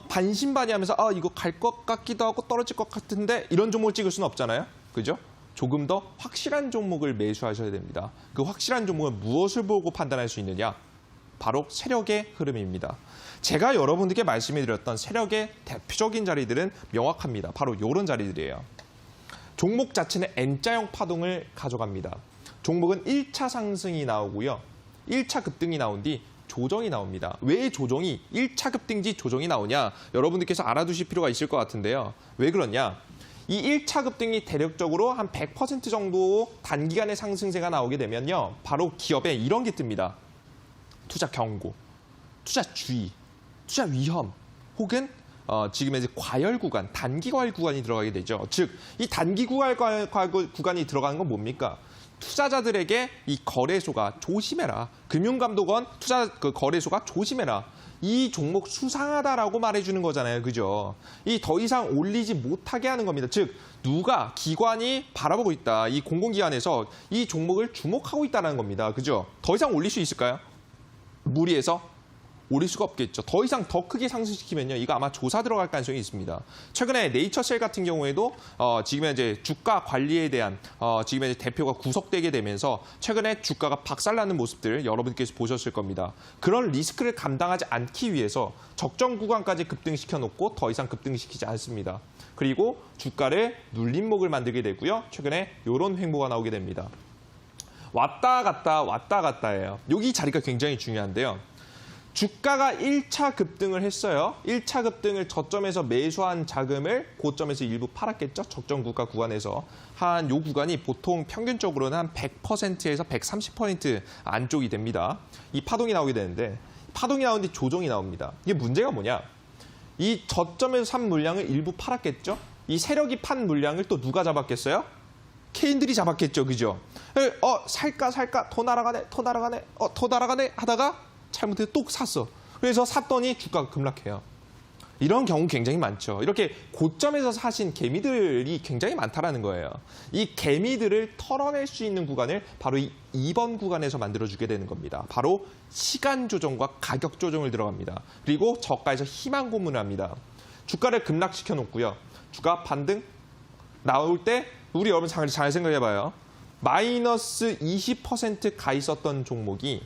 반신반의하면서 이거 갈 것 같기도 하고 떨어질 것 같은데 이런 종목을 찍을 수는 없잖아요. 그죠? 조금 더 확실한 종목을 매수하셔야 됩니다. 그 확실한 종목은 무엇을 보고 판단할 수 있느냐? 바로 세력의 흐름입니다. 제가 여러분들께 말씀드렸던 세력의 대표적인 자리들은 명확합니다. 바로 이런 자리들이에요. 종목 자체는 N자형 파동을 가져갑니다. 종목은 1차 상승이 나오고요. 1차 급등이 나온 뒤 조정이 나옵니다. 왜 조정이 1차 급등지 조정이 나오냐? 여러분들께서 알아두실 필요가 있을 것 같은데요. 왜 그러냐? 이 1차 급등이 대략적으로 한 100% 정도 단기간의 상승세가 나오게 되면요. 바로 기업에 이런 게 뜹니다. 투자 경고, 투자 주의, 투자 위험, 혹은 지금의 이제 과열 구간, 단기 과열 구간이 들어가게 되죠. 즉, 이 단기 구간이 들어가는 건 뭡니까? 투자자들에게 이 거래소가 조심해라. 금융감독원 투자 거래소가 조심해라. 이 종목 수상하다라고 말해주는 거잖아요. 그죠? 이 더 이상 올리지 못하게 하는 겁니다. 즉, 누가 기관이 바라보고 있다. 이 공공기관에서 이 종목을 주목하고 있다는 겁니다. 그죠? 더 이상 올릴 수 있을까요? 무리해서? 올릴 수가 없겠죠. 더 이상 더 크게 상승시키면요. 이거 아마 조사 들어갈 가능성이 있습니다. 최근에 네이처셀 같은 경우에도 지금 이제 주가 관리에 대한 지금 이제 대표가 구속되게 되면서 최근에 주가가 박살나는 모습들 여러분께서 보셨을 겁니다. 그런 리스크를 감당하지 않기 위해서 적정 구간까지 급등시켜 놓고 더 이상 급등시키지 않습니다. 그리고 주가를 눌림목을 만들게 되고요. 최근에 이런 횡보가 나오게 됩니다. 왔다 갔다예요. 여기 자리가 굉장히 중요한데요. 주가가 1차 급등을 했어요. 1차 급등을 저점에서 매수한 자금을 고점에서 일부 팔았겠죠. 적정 구가 구간에서. 한 요 구간이 보통 평균적으로는 한 100%에서 130% 안쪽이 됩니다. 이 파동이 나오게 되는데 파동이 나오는데 조정이 나옵니다. 이게 문제가 뭐냐? 이 저점에서 산 물량을 일부 팔았겠죠. 이 세력이 판 물량을 또 누가 잡았겠어요? 개인들이 잡았겠죠. 그죠? 살까 더 날아가네 더 날아가네 하다가 잘못해서 또 샀어. 그래서 샀더니 주가가 급락해요. 이런 경우 굉장히 많죠. 이렇게 고점에서 사신 개미들이 굉장히 많다라는 거예요. 이 개미들을 털어낼 수 있는 구간을 바로 이 2번 구간에서 만들어주게 되는 겁니다. 바로 시간 조정과 가격 조정을 들어갑니다. 그리고 저가에서 희망 고문을 합니다. 주가를 급락시켜 놓고요. 주가 반등 나올 때 우리 여러분 잘 생각해봐요. 마이너스 20% 가 있었던 종목이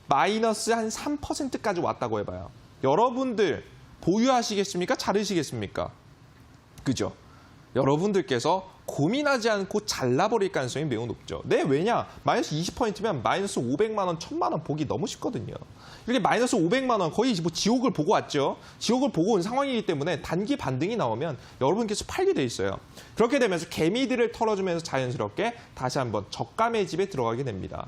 마이너스 한 3%까지 왔다고 해봐요. 여러분들 보유하시겠습니까? 자르시겠습니까? 그죠? 여러분들께서 고민하지 않고 잘라버릴 가능성이 매우 높죠. 네, 왜냐? 마이너스 20%면 마이너스 500만 원, 1000만 원 보기 너무 쉽거든요. 이렇게 마이너스 500만 원 거의 뭐 지옥을 보고 왔죠. 지옥을 보고 온 상황이기 때문에 단기 반등이 나오면 여러분께서 팔게 돼 있어요. 그렇게 되면서 개미들을 털어주면서 자연스럽게 다시 한번 저가 매집에 들어가게 됩니다.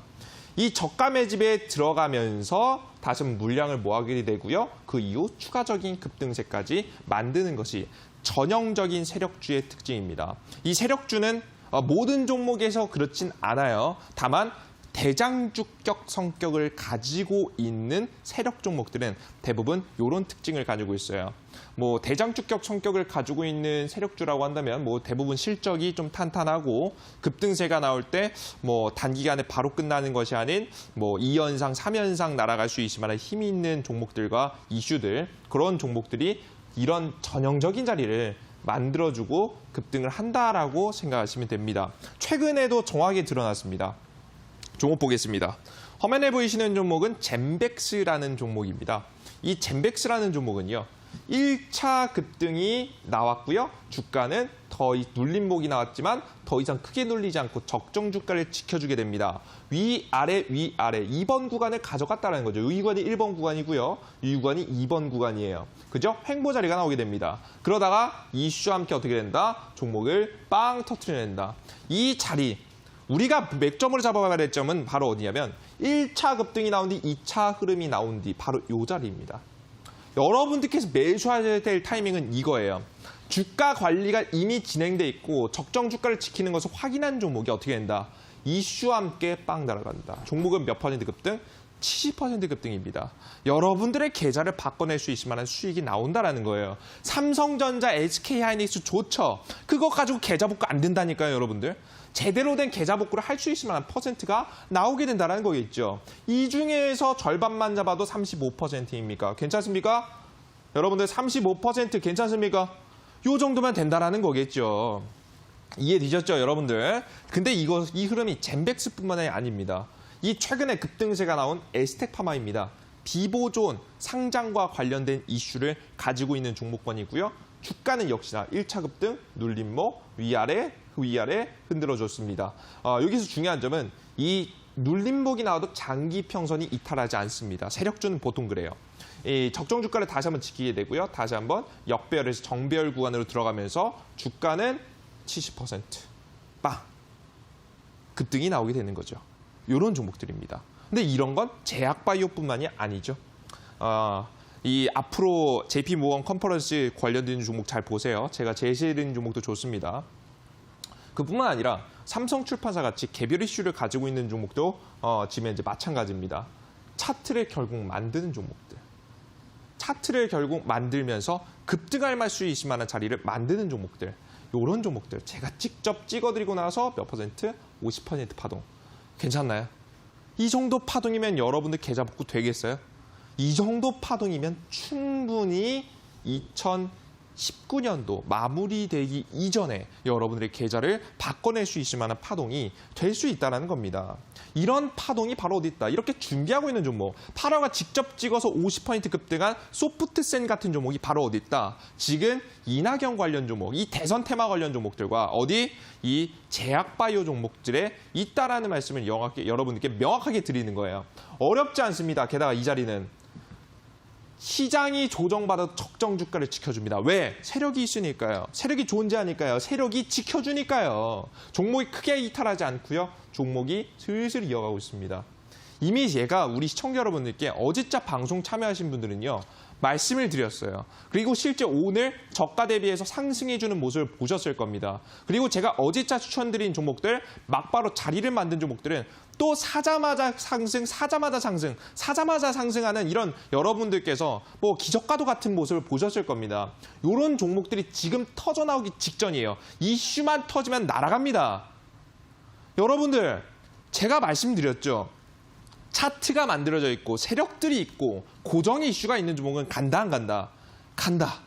이 저가 매집에 들어가면서 다시 한번 물량을 모아게 되고요. 그 이후 추가적인 급등세까지 만드는 것이 전형적인 세력주의 특징입니다. 이 세력주는 모든 종목에서 그렇진 않아요. 다만 대장주격 성격을 가지고 있는 세력 종목들은 대부분 이런 특징을 가지고 있어요. 뭐 대장주격 성격을 가지고 있는 세력주라고 한다면 뭐 대부분 실적이 좀 탄탄하고 급등세가 나올 때 뭐 단기간에 바로 끝나는 것이 아닌 뭐 2연상, 3연상 날아갈 수 있을 만한 힘이 있는 종목들과 이슈들 그런 종목들이 이런 전형적인 자리를 만들어주고 급등을 한다라고 생각하시면 됩니다. 최근에도 정확하게 드러났습니다. 종목 보겠습니다. 화면에 보이시는 종목은 젠백스라는 종목입니다. 이 젠백스라는 종목은요. 1차 급등이 나왔고요. 주가는 눌림목이 나왔지만 더 이상 크게 눌리지 않고 적정 주가를 지켜주게 됩니다. 위아래 2번 구간을 가져갔다는 거죠. 이 구간이 1번 구간이고요. 이 구간이 2번 구간이에요. 그죠? 횡보 자리가 나오게 됩니다. 그러다가 이슈와 함께 어떻게 된다? 종목을 빵 터트려낸다. 이 자리 우리가 맥점으로 잡아가야 될 점은 바로 어디냐면 1차 급등이 나온 뒤 2차 흐름이 나온 뒤 바로 이 자리입니다. 여러분들께서 매수해야 될 타이밍은 이거예요. 주가 관리가 이미 진행돼 있고 적정 주가를 지키는 것을 확인한 종목이 어떻게 된다? 이슈와 함께 빵 날아간다. 종목은 몇 퍼센트 급등? 70% 급등입니다. 여러분들의 계좌를 바꿔낼 수 있을 만한 수익이 나온다는 거예요. 삼성전자, SK하이닉스 좋죠. 그거 가지고 계좌 복구 안 된다니까요, 여러분들. 제대로 된 계좌 복구를 할 수 있을 만한 퍼센트가 나오게 된다는 거겠죠. 이 중에서 절반만 잡아도 35%입니까? 괜찮습니까? 여러분들 35% 괜찮습니까? 요 정도면 된다는 거겠죠. 이해되셨죠, 여러분들? 근데 이 흐름이 젠백스뿐만 아닙니다. 이 최근에 급등세가 나온 에스텍파마입니다. 비보존 상장과 관련된 이슈를 가지고 있는 종목권이고요. 주가는 역시나 1차 급등, 눌림목, 위아래 흔들어줬습니다. 여기서 중요한 점은 이 눌림목이 나와도 장기 평선이 이탈하지 않습니다. 세력주는 보통 그래요. 이 적정 주가를 다시 한번 지키게 되고요. 다시 한번 역배열에서 정배열 구간으로 들어가면서 주가는 70% 빵! 급등이 나오게 되는 거죠. 이런 종목들입니다. 근데 이런 건 제약바이오뿐만이 아니죠. 이 앞으로 JP모건 컨퍼런스 관련된 종목 잘 보세요. 제가 제시해드린 종목도 좋습니다. 그뿐만 아니라 삼성출판사 같이 개별 이슈를 가지고 있는 종목도 지금 이제 마찬가지입니다. 차트를 결국 만드는 종목들. 차트를 결국 만들면서 급등할 수 있을 만한 자리를 만드는 종목들. 이런 종목들 제가 직접 찍어드리고 나서 몇 퍼센트? 50% 파동. 괜찮나요? 이 정도 파동이면 여러분들 계좌 복구 되겠어요? 이 정도 파동이면 충분히 2019년도 마무리되기 이전에 여러분들의 계좌를 바꿔낼 수 있을 만한 파동이 될 수 있다는 겁니다. 이런 파동이 바로 어디 있다? 이렇게 준비하고 있는 종목. 8화가 직접 찍어서 50% 급등한 소프트센 같은 종목이 바로 어디 있다? 지금 이낙연 관련 종목, 이 대선 테마 관련 종목들과 어디? 이 제약바이오 종목들에 있다라는 말씀을 여러분들께 명확하게 드리는 거예요. 어렵지 않습니다. 게다가 이 자리는 시장이 조정받아 적정 주가를 지켜줍니다. 왜? 세력이 있으니까요. 세력이 존재하니까요. 세력이 지켜주니까요. 종목이 크게 이탈하지 않고요. 종목이 슬슬 이어가고 있습니다. 이미 제가 우리 시청자 여러분들께 어제자 방송 참여하신 분들은요. 말씀을 드렸어요. 그리고 실제 오늘 저가 대비해서 상승해주는 모습을 보셨을 겁니다. 그리고 제가 어제자 추천드린 종목들, 막바로 자리를 만든 종목들은 또 사자마자 상승, 사자마자 상승, 사자마자 상승하는 이런 여러분들께서 뭐 기적과도 같은 모습을 보셨을 겁니다. 이런 종목들이 지금 터져나오기 직전이에요. 이슈만 터지면 날아갑니다. 여러분들, 제가 말씀드렸죠. 차트가 만들어져 있고 세력들이 있고 고정의 이슈가 있는 종목은 간다 안 간다? 간다.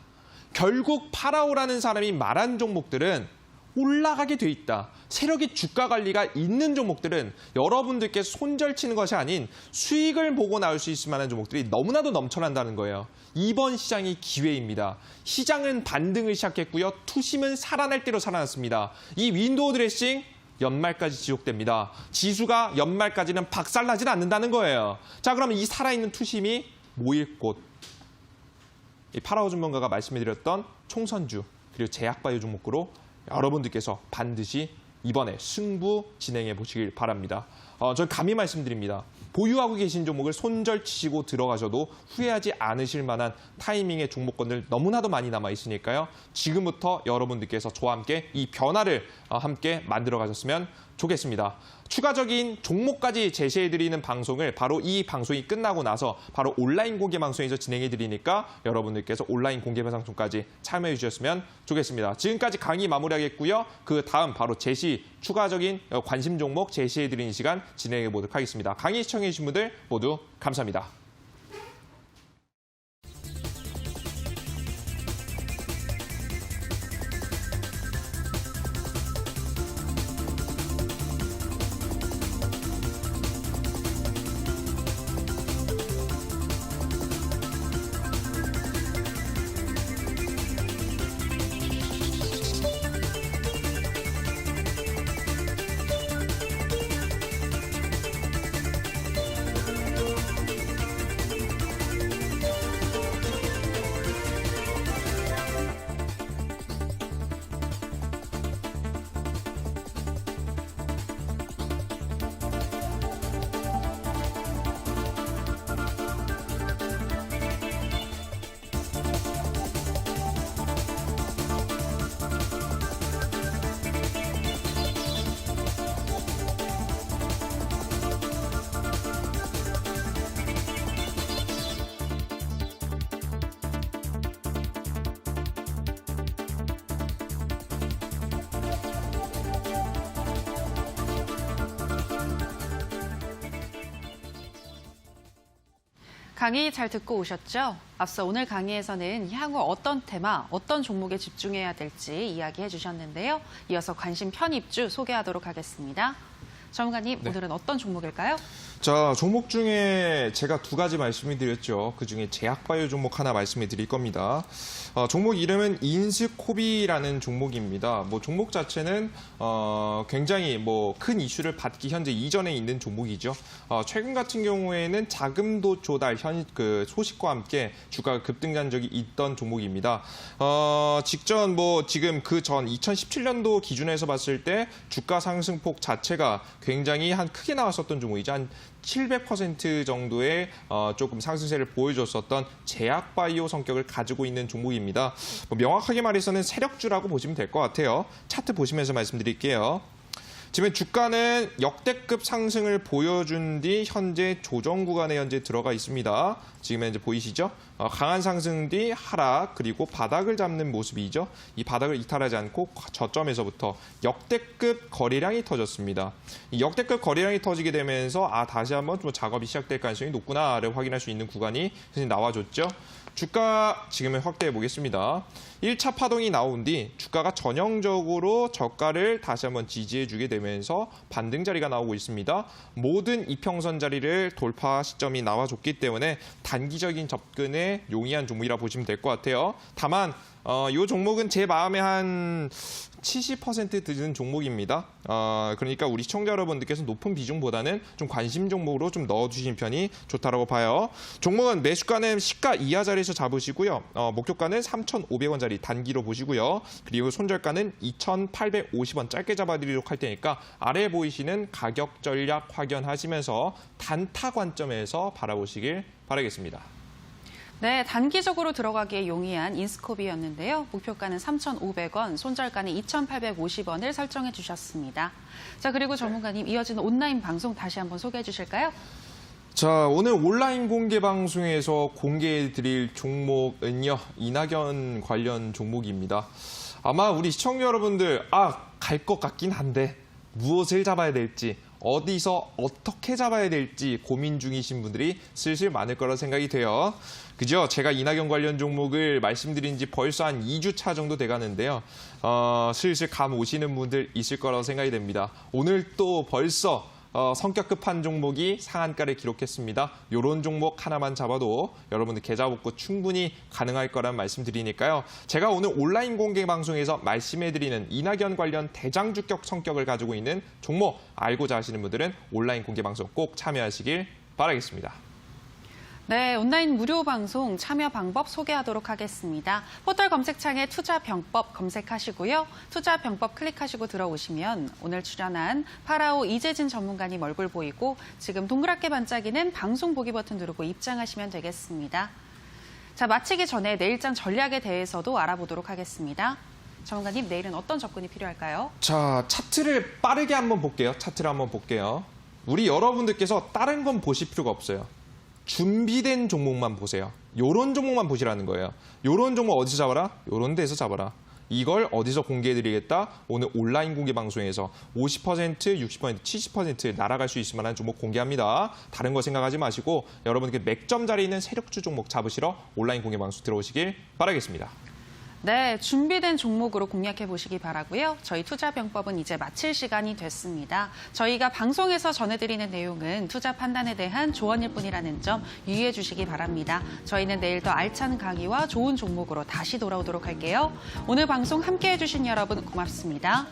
결국 파라오라는 사람이 말한 종목들은 올라가게 돼 있다. 세력의 주가 관리가 있는 종목들은 여러분들께 손절치는 것이 아닌 수익을 보고 나올 수 있을 만한 종목들이 너무나도 넘쳐난다는 거예요. 이번 시장이 기회입니다. 시장은 반등을 시작했고요. 투심은 살아날 대로 살아났습니다. 이 윈도우 드레싱 연말까지 지속됩니다. 지수가 연말까지는 박살나진 않는다는 거예요. 자, 그러면 이 살아있는 투심이 모일 곳. 이 파라오 전문가가 말씀해드렸던 총선주 그리고 제약바이오 종목으로 여러분들께서 반드시 이번에 승부 진행해 보시길 바랍니다. 저는 감히 말씀드립니다. 보유하고 계신 종목을 손절치시고 들어가셔도 후회하지 않으실 만한 타이밍의 종목권들 너무나도 많이 남아 있으니까요. 지금부터 여러분들께서 저와 함께 이 변화를 함께 만들어 가셨으면 좋겠습니다. 추가적인 종목까지 제시해드리는 방송을 바로 이 방송이 끝나고 나서 바로 온라인 공개 방송에서 진행해드리니까 여러분들께서 온라인 공개 방송까지 참여해 주셨으면 좋겠습니다. 지금까지 강의 마무리하겠고요. 그 다음 바로 추가적인 관심 종목 제시해드리는 시간 진행해 보도록 하겠습니다. 강의 시청해 주신 분들 모두 감사합니다. 강의 잘 듣고 오셨죠? 앞서 오늘 강의에서는 향후 어떤 테마, 어떤 종목에 집중해야 될지 이야기해 주셨는데요. 이어서 관심 편입주 소개하도록 하겠습니다. 전문가님, 네. 오늘은 어떤 종목일까요? 자, 종목 중에 제가 두 가지 말씀을 드렸죠. 그중에 제약바이오 종목 하나 말씀을 드릴 겁니다. 종목 이름은 인스코비라는 종목입니다. 종목 자체는 굉장히 큰 이슈를 받기 현재 이전에 있는 종목이죠. 최근 같은 경우에는 자금도 조달 소식과 함께 주가가 급등한 적이 있던 종목입니다. 직전 지금 그 전 2017년도 기준에서 봤을 때 주가 상승폭 자체가 굉장히 크게 나왔었던 종목이죠. 한 700% 정도의 조금 상승세를 보여줬었던 제약바이오 성격을 가지고 있는 종목입니다. 명확하게 말해서는 세력주라고 보시면 될 것 같아요. 차트 보시면서 말씀드릴게요. 지금 주가는 역대급 상승을 보여준 뒤 현재 조정 구간에 현재 들어가 있습니다. 지금 현재 보이시죠? 강한 상승 뒤 하락 그리고 바닥을 잡는 모습이죠. 이 바닥을 이탈하지 않고 저점에서부터 역대급 거래량이 터졌습니다. 이 역대급 거래량이 터지게 되면서 다시 한번 좀 작업이 시작될 가능성이 높구나를 확인할 수 있는 구간이 나와줬죠. 주가 지금은 확대해 보겠습니다. 1차 파동이 나온 뒤 주가가 전형적으로 저가를 다시 한번 지지해주게 되면서 반등 자리가 나오고 있습니다. 모든 이평선 자리를 돌파 시점이 나와줬기 때문에 단기적인 접근에 용이한 종목이라 보시면 될 것 같아요. 다만 이 종목은 제 마음에 한 70% 드는 종목입니다. 그러니까 우리 시청자 여러분들께서 높은 비중보다는 좀 관심 종목으로 좀 넣어주신 편이 좋다라고 봐요. 종목은 매수가는 시가 이하 자리에서 잡으시고요. 목표가는 3,500원짜리 단기로 보시고요. 그리고 손절가는 2,850원 짧게 잡아드리도록 할 테니까 아래 보이시는 가격 전략 확인하시면서 단타 관점에서 바라보시길 바라겠습니다. 네, 단기적으로 들어가기에 용이한 인스코비였는데요. 목표가는 3,500원, 손절가는 2,850원을 설정해 주셨습니다. 자, 그리고 전문가님 이어지는 온라인 방송 다시 한번 소개해 주실까요? 자, 오늘 온라인 공개 방송에서 공개해 드릴 종목은요. 이낙연 관련 종목입니다. 아마 우리 시청자 여러분들 갈 것 같긴 한데 무엇을 잡아야 될지 어디서 어떻게 잡아야 될지 고민 중이신 분들이 슬슬 많을 거라 생각이 돼요. 그죠? 제가 이낙연 관련 종목을 말씀드린 지 벌써 한 2주 차 정도 돼가는데요. 슬슬 감 오시는 분들 있을 거라고 생각이 됩니다. 오늘 또 벌써 성격 급한 종목이 상한가를 기록했습니다. 이런 종목 하나만 잡아도 여러분들 계좌 복구 충분히 가능할 거란 말씀드리니까요. 제가 오늘 온라인 공개 방송에서 말씀해드리는 이낙연 관련 대장주격 성격을 가지고 있는 종목 알고자 하시는 분들은 온라인 공개 방송 꼭 참여하시길 바라겠습니다. 네, 온라인 무료 방송 참여 방법 소개하도록 하겠습니다. 포털 검색창에 투자병법 검색하시고요. 투자병법 클릭하시고 들어오시면 오늘 출연한 파라오 이재진 전문가님 얼굴 보이고 지금 동그랗게 반짝이는 방송 보기 버튼 누르고 입장하시면 되겠습니다. 자, 마치기 전에 내일장 전략에 대해서도 알아보도록 하겠습니다. 전문가님, 내일은 어떤 접근이 필요할까요? 자, 차트를 빠르게 한번 볼게요. 차트를 한번 볼게요. 우리 여러분들께서 다른 건 보실 필요가 없어요. 준비된 종목만 보세요. 요런 종목만 보시라는 거예요. 요런 종목 어디서 잡아라? 요런 데서 잡아라. 이걸 어디서 공개해드리겠다? 오늘 온라인 공개 방송에서 50%, 60%, 70% 날아갈 수 있을 만한 종목 공개합니다. 다른 거 생각하지 마시고 여러분께 맥점 자리에 있는 세력주 종목 잡으시러 온라인 공개 방송 들어오시길 바라겠습니다. 네, 준비된 종목으로 공략해 보시기 바라고요. 저희 투자병법은 이제 마칠 시간이 됐습니다. 저희가 방송에서 전해드리는 내용은 투자 판단에 대한 조언일 뿐이라는 점 유의해 주시기 바랍니다. 저희는 내일 더 알찬 강의와 좋은 종목으로 다시 돌아오도록 할게요. 오늘 방송 함께해 주신 여러분 고맙습니다.